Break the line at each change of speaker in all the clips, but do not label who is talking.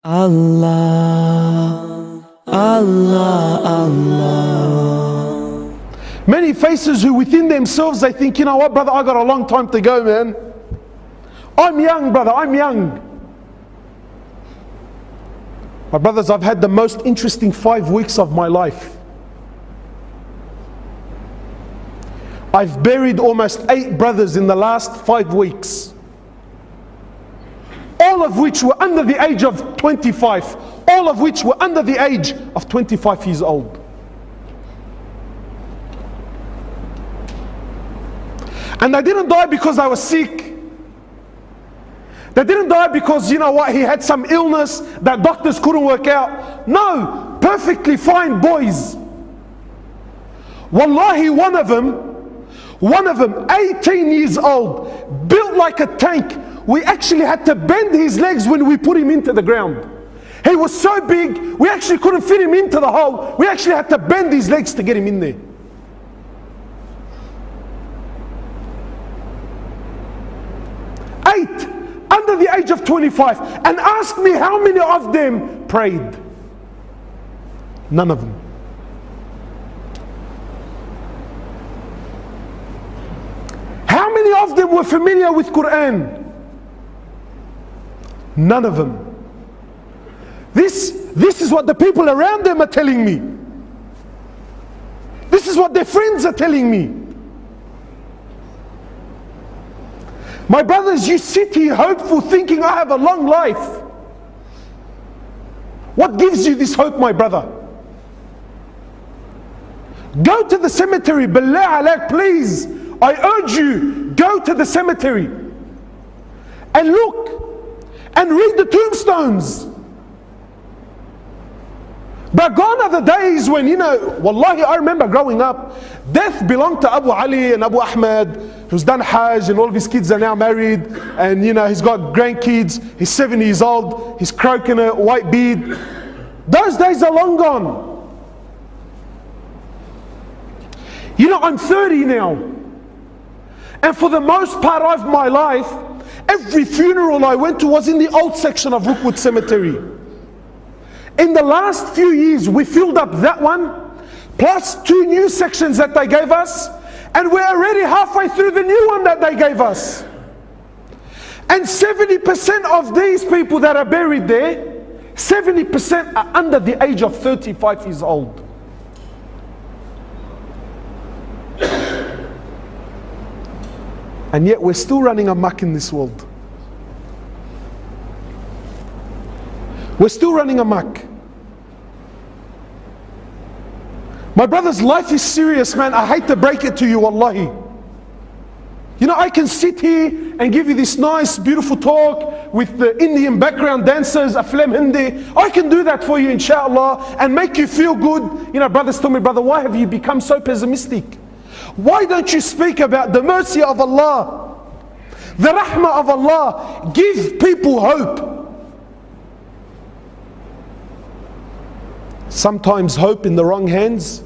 Allah, Allah, Allah.
Many faces who within themselves they think, you know what, brother, I got a long time to go, man. I'm young, brother, I'm young. My brothers, I've had the most interesting 5 weeks of my life. I've buried almost 8 brothers in the last 5 weeks. All of which were under the age of 25. All of which were under the age of 25 years old. And they didn't die because they were sick. They didn't die because, you know what, he had some illness that doctors couldn't work out. No, perfectly fine boys. Wallahi, one of them, 18 years old, built like a tank. We actually had to bend his legs when we put him into the ground. He was so big, we actually couldn't fit him into the hole. We actually had to bend his legs to get him in there. Eight, under the age of 25. And ask me how many of them prayed. None of them. How many of them were familiar with Quran? None of them. This is what the people around them are telling me. This is what their friends are telling me. My brothers, you sit here hopeful thinking I have a long life. What gives you this hope, my brother? Go to the cemetery, billah alaik, please. I urge you, go to the cemetery and look and read the tombstones. But gone are the days when, you know, wallahi, I remember growing up, death belonged to Abu Ali and Abu Ahmed, who's done Hajj, and all of his kids are now married, and you know, he's got grandkids, he's 70 years old, he's croaking a white beard. Those days are long gone. You know, I'm 30 now, and for the most part of my life, every funeral I went to was in the old section of Rookwood Cemetery. In the last few years, we filled up that one, plus 2 new sections that they gave us, and we're already halfway through the new one that they gave us. And 70% of these people that are buried there, 70% are under the age of 35 years old. And yet we're still running amok in this world. We're still running amok. My brothers, life is serious, man. I hate to break it to you, wallahi. You know, I can sit here and give you this nice, beautiful talk with the Indian background dancers, Aflam Hindi. I can do that for you, inshallah, and make you feel good. You know, brothers tell me, brother, why have you become so pessimistic? Why don't you speak about the mercy of Allah, the rahmah of Allah? Give people hope. Sometimes hope in the wrong hands,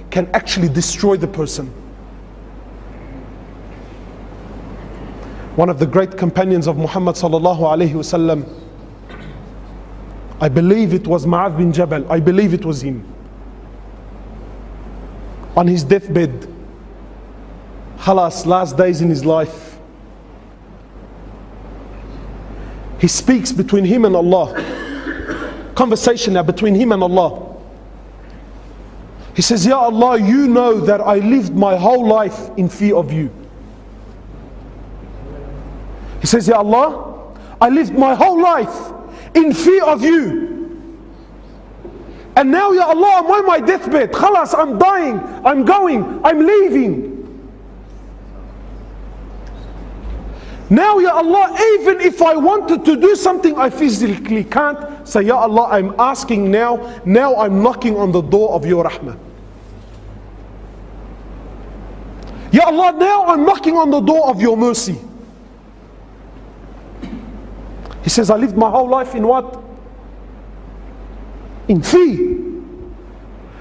can actually destroy the person. One of the great companions of Muhammad sallallahu alaihi wasallam, I believe it was Mu'adh bin Jabal, I believe it was him, on his deathbed, khalas, last days in his life, he speaks between him and Allah, conversation now between him and Allah. He says, Ya Allah, you know that I lived my whole life in fear of you. He says, Ya Allah, I lived my whole life in fear of you. And now, Ya Allah, I'm on my deathbed. Khalas, I'm dying, I'm going, I'm leaving. Now, Ya Allah, even if I wanted to do something I physically can't, say, Ya Allah, I'm asking now I'm knocking on the door of your rahmah. Ya Allah, now I'm knocking on the door of your mercy. He says, I lived my whole life in what? In fear.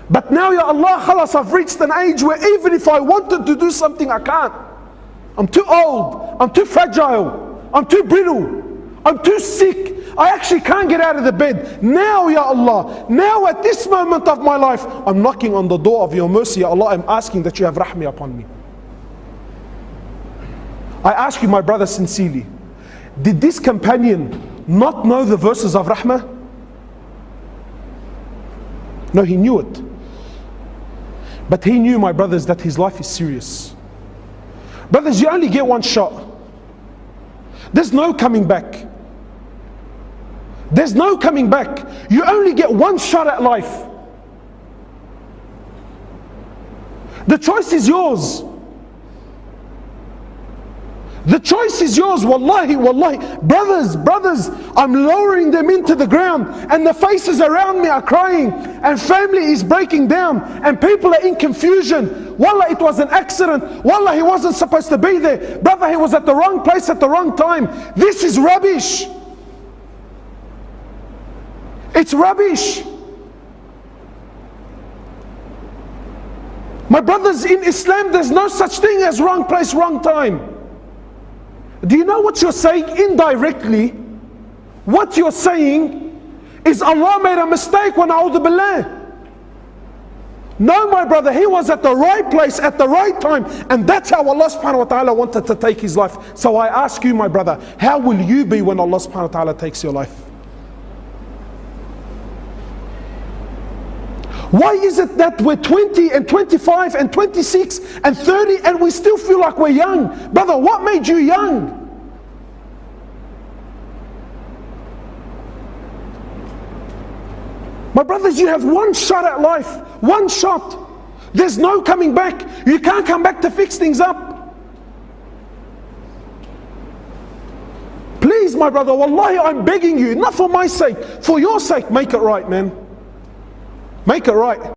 But now, Ya Allah, khalas, I've reached an age where even if I wanted to do something, I can't. I'm too old, I'm too fragile, I'm too brittle, I'm too sick. I actually can't get out of the bed. Now, Ya Allah, now at this moment of my life, I'm knocking on the door of your mercy, Ya Allah. I'm asking that you have rahmah upon me. I ask you, my brother, sincerely, did this companion not know the verses of rahmah? No, he knew it. But he knew, my brothers, that his life is serious. Brothers, you only get one shot. There's no coming back. There's no coming back. You only get one shot at life. The choice is yours. The choice is yours. Wallahi, wallahi. Brothers, I'm lowering them into the ground, and the faces around me are crying, and family is breaking down, and people are in confusion. Wallah, it was an accident. Wallah, he wasn't supposed to be there. Brother, he was at the wrong place at the wrong time. This is rubbish. It's rubbish. My brothers, in Islam, there's no such thing as wrong place, wrong time. Do you know what you're saying indirectly? What you're saying is Allah made a mistake when a'udhu billah. No, my brother, he was at the right place at the right time, and that's how Allah subhanahu wa ta'ala wanted to take his life. So I ask you, my brother, how will you be when Allah subhanahu wa ta'ala takes your life? Why is it that we're 20 and 25 and 26 and 30 and we still feel like we're young? Brother, what made you young? My brothers, you have one shot at life. One shot. There's no coming back. You can't come back to fix things up. Please, my brother, wallahi, I'm begging you, not for my sake, for your sake, make it right, man. Make it right.